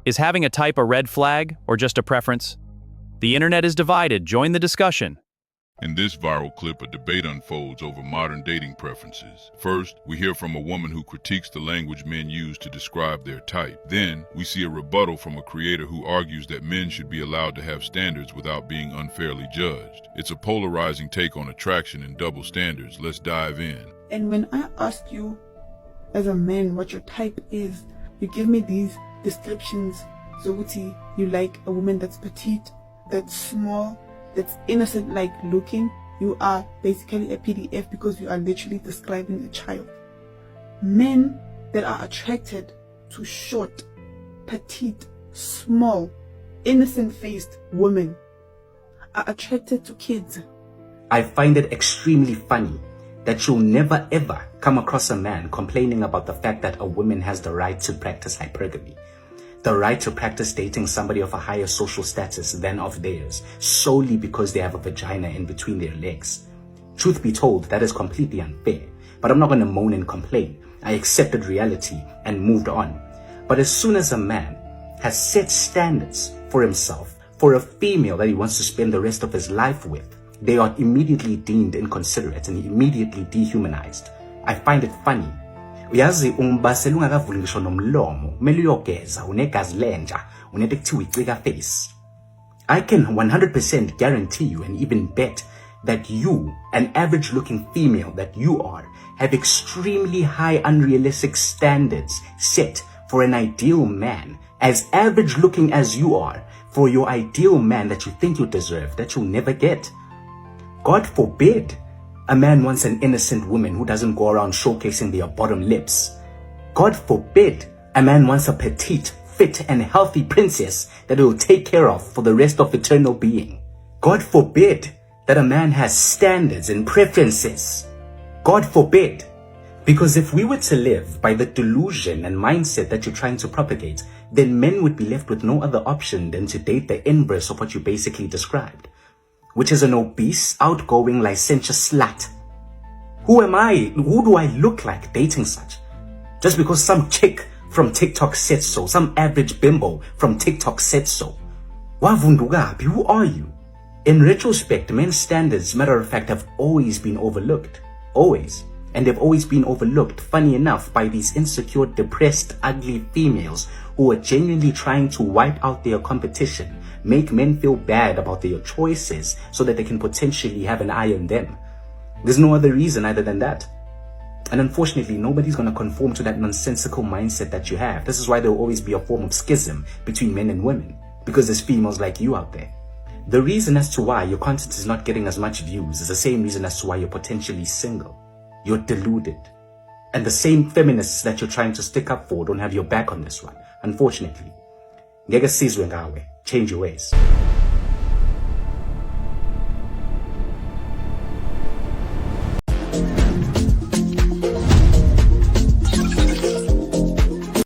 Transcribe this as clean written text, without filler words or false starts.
Is having a type a red flag or just a preference? The internet is divided. Join the discussion. In this viral clip, a debate unfolds over modern dating preferences. First, we hear from a woman who critiques the language men use to describe their type. Then, we see a rebuttal from a creator who argues that men should be allowed to have standards without being unfairly judged. It's a polarizing take on attraction and double standards. Let's dive in. And when I ask you, as a man, what your type is, you give me these descriptions. Zoguti, you like a woman that's petite, that's small, that's innocent-like looking. You are basically a PDF because you are literally describing a child. Men that are attracted to short, petite, small, innocent-faced women are attracted to kids. I find it extremely funny that you'll never ever come across a man complaining about the fact that a woman has the right to practice hypergamy. The right to practice dating somebody of a higher social status than of theirs, solely because they have a vagina in between their legs. Truth be told, that is completely unfair, but I'm not going to moan and complain. I accepted reality and moved on. But as soon as a man has set standards for himself, for a female that he wants to spend the rest of his life with, they are immediately deemed inconsiderate and immediately dehumanized. I find it funny. Uyazi umbasela ungakavuli ngisho nomlomo kumele uyogeza unegazi lenja unento ekuthiwa icika face. I can 100% guarantee you and even bet that you, an average looking female that you are, have extremely high unrealistic standards set for an ideal man, as average looking as you are, for your ideal man that you think you deserve, that you'll never get. God forbid a man wants an innocent woman who doesn't go around showcasing their bottom lips. God forbid a man wants a petite, fit and healthy princess that he will take care of for the rest of eternal being. God forbid that a man has standards and preferences. God forbid. Because if we were to live by the delusion and mindset that you're trying to propagate, then men would be left with no other option than to date the inverse of what you basically described, which is an obese, outgoing, licentious slut. Who am I? Who do I look like dating such? Just because some chick from TikTok said so, some average bimbo from TikTok said so. Wavundugapi, who are you? In retrospect, men's standards, matter of fact, have always been overlooked. Always. And they've always been overlooked, funny enough, by these insecure, depressed, ugly females who are genuinely trying to wipe out their competition, make men feel bad about their choices so that they can potentially have an eye on them. There's no other reason other than that. And unfortunately, nobody's going to conform to that nonsensical mindset that you have. This is why there will always be a form of schism between men and women, because there's females like you out there. The reason as to why your content is not getting as much views is the same reason as to why you're potentially single. You're deluded. And the same feminists that you're trying to stick up for don't have your back on this one, unfortunately. Ngeke sizwe ngawe. Change your ways.